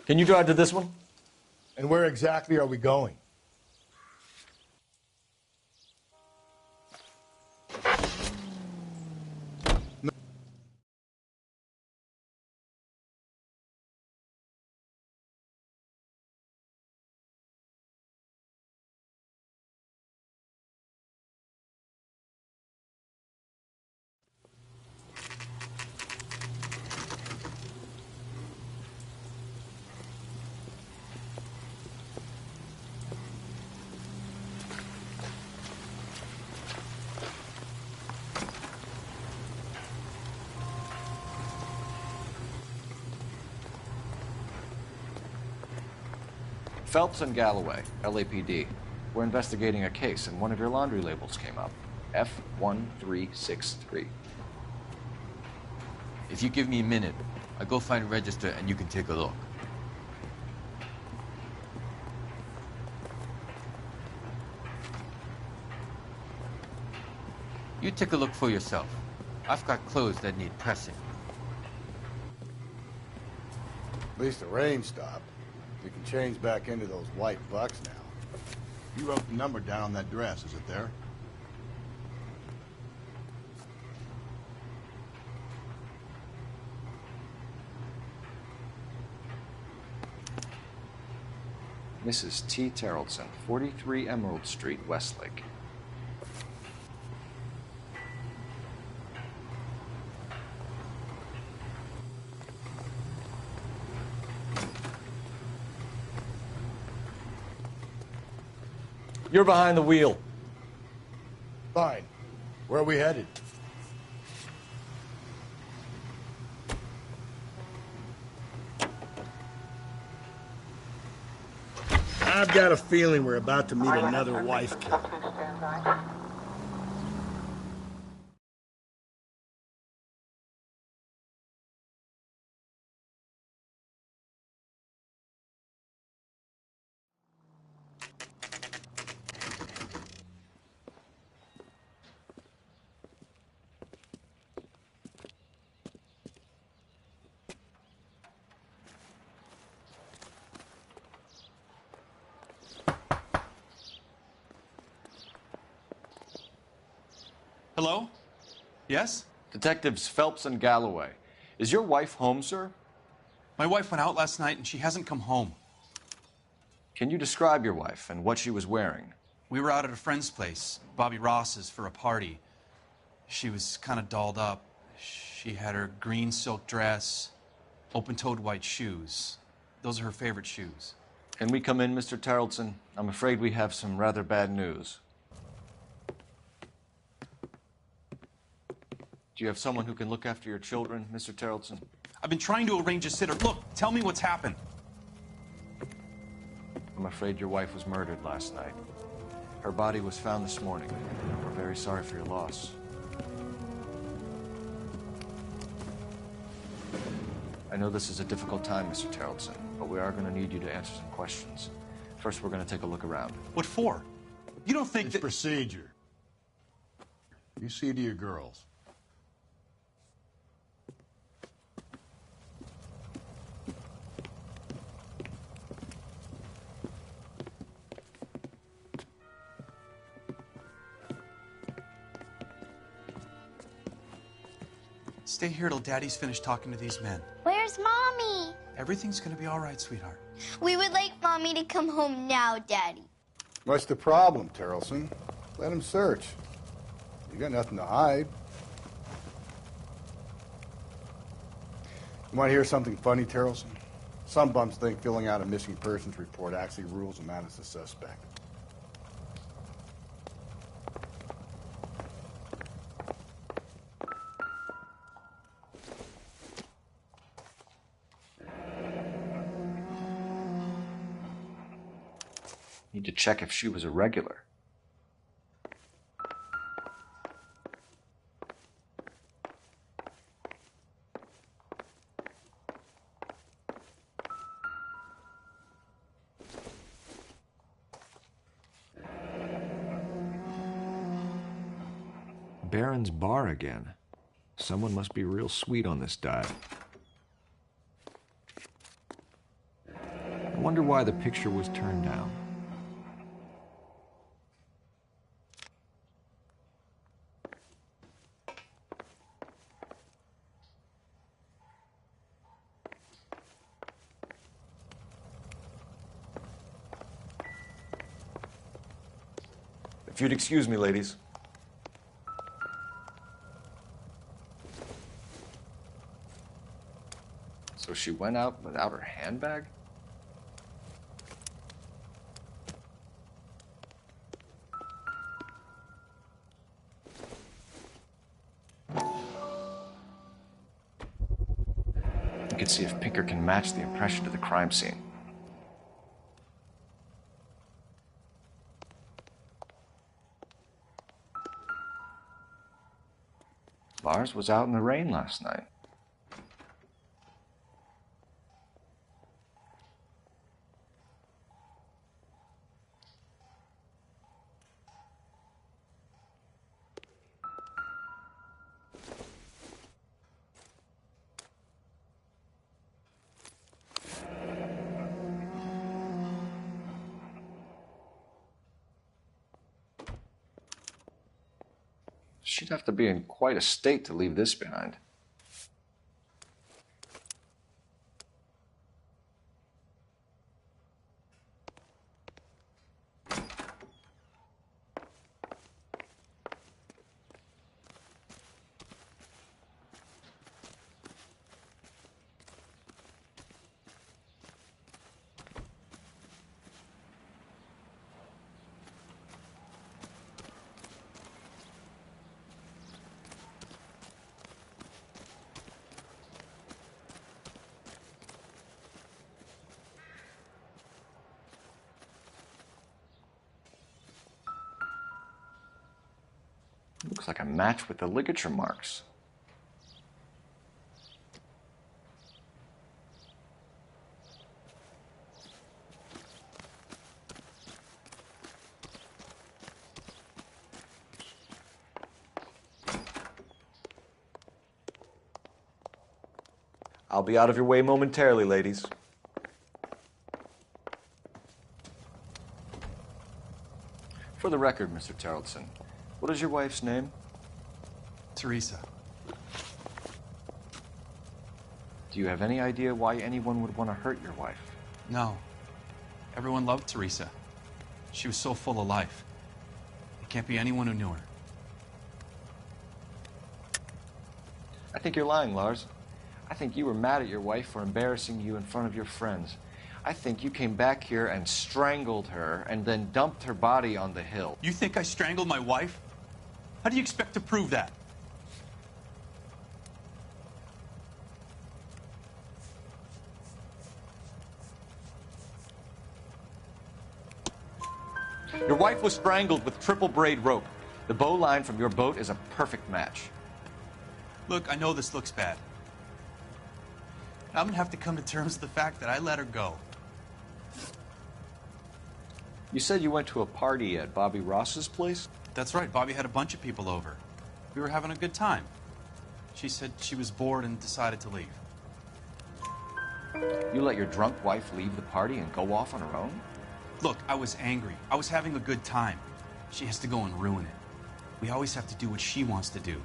Can you drive to this one? And where exactly are we going? Phelps and Galloway, LAPD. We're investigating a case, and one of your laundry labels came up. F1363. If you give me a minute, I'll go find a register and you can take a look. You take a look for yourself. I've got clothes that need pressing. At least the rain stopped. We can change back into those white bucks now. You wrote the number down on that dress, is it there? Mrs. T. Terrellson, 43 Emerald Street, Westlake. You're behind the wheel. Fine. Where are we headed? I've got a feeling we're about to meet another wife killer. Hello? Yes? Detectives Phelps and Galloway. Is your wife home, sir? My wife went out last night and she hasn't come home. Can you describe your wife and what she was wearing? We were out at a friend's place, Bobby Ross's, for a party. She was kind of dolled up. She had her green silk dress, open-toed white shoes. Those are her favorite shoes. Can we come in, Mr. Terrellson? I'm afraid we have some rather bad news. Do you have someone who can look after your children, Mr. Terrellson? I've been trying to arrange a sitter. Look, tell me what's happened. I'm afraid your wife was murdered last night. Her body was found this morning. We're very sorry for your loss. I know this is a difficult time, Mr. Terrellson, but we are going to need you to answer some questions. First, we're going to take a look around. What for? You don't think It's that... procedure. You see to your girls. Stay here till Daddy's finished talking to these men. Where's Mommy? Everything's gonna be all right, sweetheart. We would like Mommy to come home now, Daddy. What's the problem, Terrellson? Let him search. You got nothing to hide. You want to hear something funny, Terrellson? Some bums think filling out a missing persons report actually rules a man as a suspect. Need to check if she was a regular. Baron's Bar again. Someone must be real sweet on this diet. I wonder why the picture was turned down. If you'd excuse me, ladies. So she went out without her handbag? You can see if Pinker can match the impression to the crime scene. Lars was out in the rain last night. She'd have to be in quite a state to leave this behind. Looks like a match with the ligature marks. I'll be out of your way momentarily, ladies. For the record, Mr. Terrellson, what is your wife's name? Teresa. Do you have any idea why anyone would want to hurt your wife? No. Everyone loved Teresa. She was so full of life. It can't be anyone who knew her. I think you're lying, Lars. I think you were mad at your wife for embarrassing you in front of your friends. I think you came back here and strangled her and then dumped her body on the hill. You think I strangled my wife? How do you expect to prove that? Your wife was strangled with triple braid rope. The bow line from your boat is a perfect match. Look, I know this looks bad. I'm gonna have to come to terms with the fact that I let her go. You said you went to a party at Bobby Ross's place? That's right, Bobby had a bunch of people over. We were having a good time. She said she was bored and decided to leave. You let your drunk wife leave the party and go off on her own? Look, I was angry. I was having a good time. She has to go and ruin it. We always have to do what she wants to do.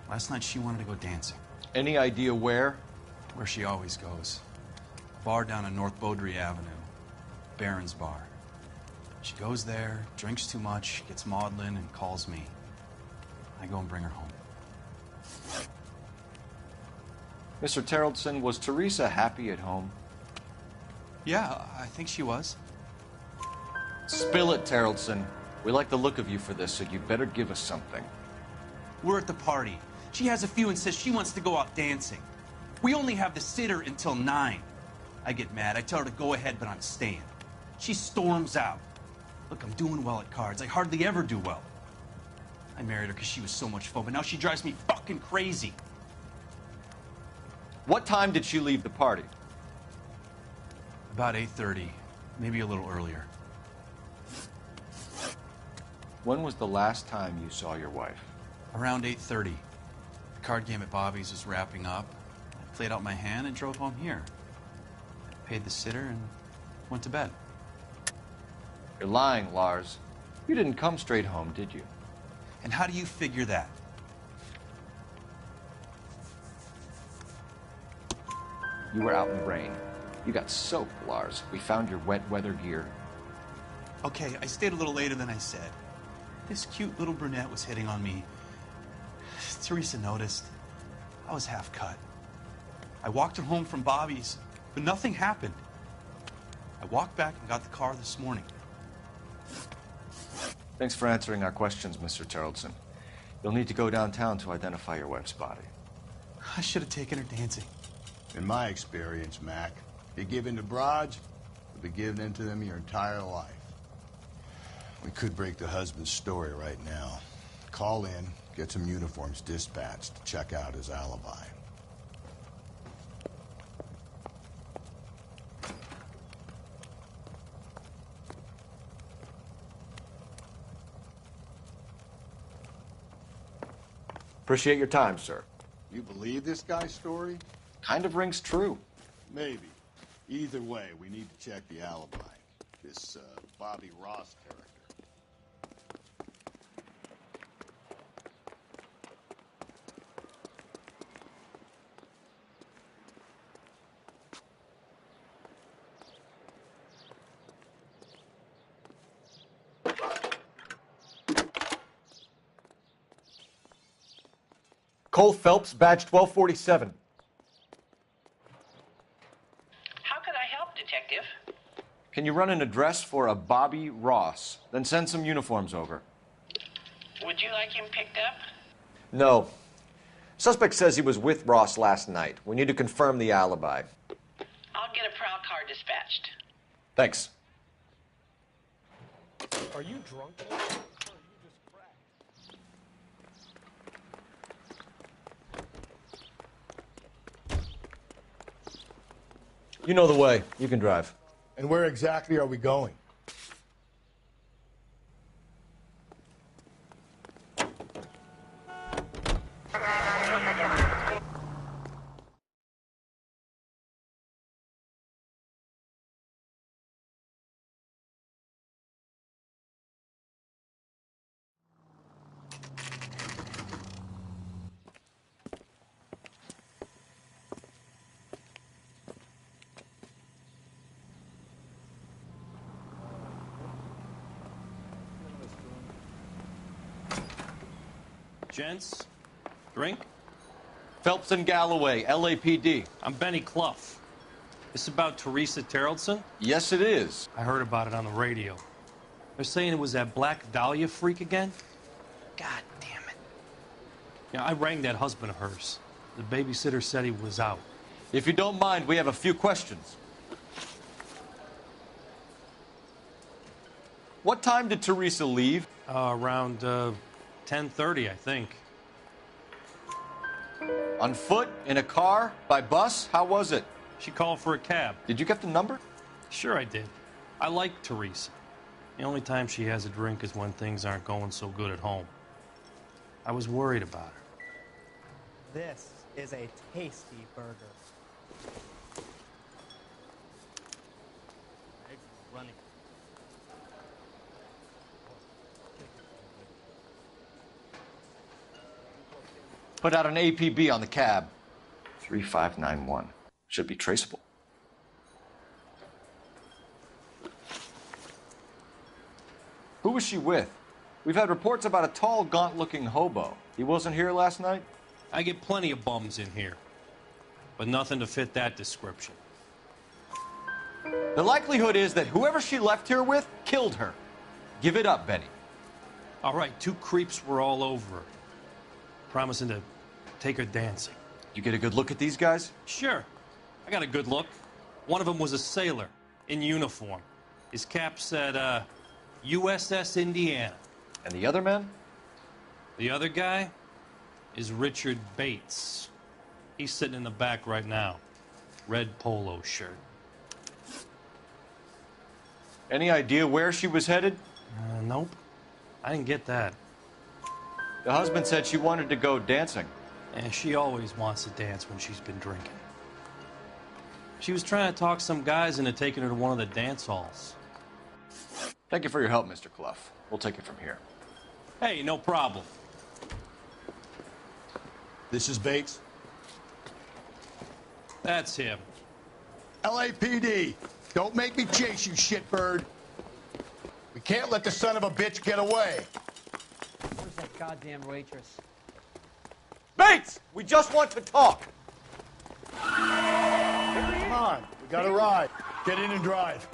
Last night she wanted to go dancing. Any idea where? Where she always goes. A bar down on North Beaudry Avenue. Barron's Bar. She goes there, drinks too much, gets maudlin, and calls me. I go and bring her home. Mr. Terrellson, was Teresa happy at home? Yeah, I think she was. Spill it, Terrellson. We like the look of you for this, so you'd better give us something. We're at the party. She has a few and says she wants to go out dancing. We only have the sitter until 9. I get mad. I tell her to go ahead, but I'm staying. She storms out. Look, I'm doing well at cards. I hardly ever do well. I married her because she was so much fun, but now she drives me fucking crazy. What time did she leave the party? About 8:30, maybe a little earlier. When was the last time you saw your wife? Around 8:30. The card game at Bobby's was wrapping up. I played out my hand and drove home here. I paid the sitter and Went to bed. You're lying, Lars. You didn't come straight home, did you? And how do you figure that? You were out in the rain. You got soaked, Lars. We found your wet weather gear. Okay, I stayed a little later than I said. This cute little brunette was hitting on me. Teresa noticed. I was half cut. I walked her home from Bobby's, but nothing happened. I walked back and got the car this morning. Thanks for answering our questions, Mr. Terrelson. You'll need to go downtown to identify your wife's body. I should have taken her dancing. In my experience, Mac, you give in to broads, you'll be giving in to them your entire life. We could break the husband's story right now. Call in, get some uniforms dispatched to check out his alibi. Appreciate your time, sir. You believe this guy's story? Kind of rings true. Maybe. Either way, we need to check the alibi. This, Bobby Ross character. Cole Phelps, badge 1247. How can I help, Detective? Can you run an address for a Bobby Ross? Then send some uniforms over. Would you like him picked up? No. Suspect says he was with Ross last night. We need to confirm the alibi. I'll get a prowl car dispatched. Thanks. Are you drunk? You know the way. You can drive. And where exactly are we going? Gents, drink? Phelps and Galloway, LAPD. I'm Benny Clough. This about Teresa Terrelson? Yes, it is. I heard about it on the radio. They're saying it was that Black Dahlia freak again? God damn it. Yeah, I rang that husband of hers. The babysitter said he was out. If you don't mind, we have a few questions. What time did Teresa leave? Around 10:30, I think. On foot? In a car? By bus? How was it? She called for a cab. Did you get the number? Sure I did. I like Teresa. The only time she has a drink is when things aren't going so good at home. I was worried about her. This is a tasty burger. Running. Put out an APB on the cab. 3591. Should be traceable. Who was she with? We've had reports about a tall, gaunt-looking hobo. He wasn't here last night? I get plenty of bums in here, but nothing to fit that description. The likelihood is that whoever she left here with killed her. Give it up, Benny. All right, two creeps were all over her, promising to take her dancing. You get a good look at these guys? Sure, I got a good look. One of them was a sailor in uniform. His cap said, USS Indiana. And the other men? The other guy is Richard Bates. He's sitting in the back right now. Red polo shirt. Any idea where she was headed? Nope. I didn't get that. The husband said she wanted to go dancing. And she always wants to dance when she's been drinking. She was trying to talk some guys into taking her to one of the dance halls. Thank you for your help, Mr. Clough. We'll take it from here. Hey, no problem. This is Bates. That's him. LAPD, don't make me chase you, shitbird. We can't let the son of a bitch get away. Where's that goddamn waitress? Bates! We just want to talk! Come on, we got a ride. Get in and drive.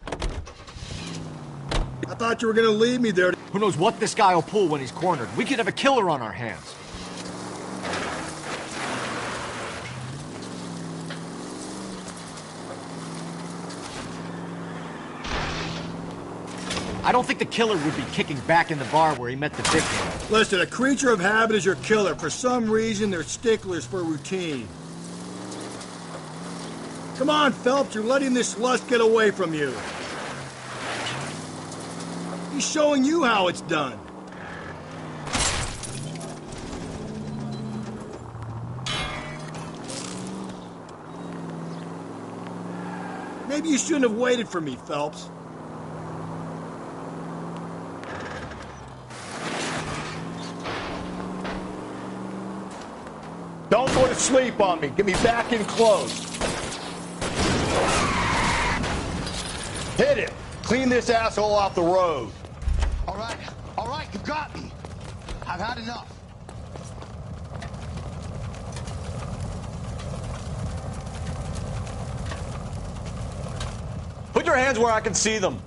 I thought you were gonna leave me there. Who knows what this guy will pull when he's cornered? We could have a killer on our hands. I don't think the killer would be kicking back in the bar where he met the victim. Listen, a creature of habit is your killer. For some reason, they're sticklers for routine. Come on, Phelps, you're letting this lust get away from you. He's showing you how it's done. Maybe you shouldn't have waited for me, Phelps. Don't go to sleep on me. Get me back in close. Hit it. Clean this asshole off the road. All right, you got me. I've had enough. Put your hands where I can see them.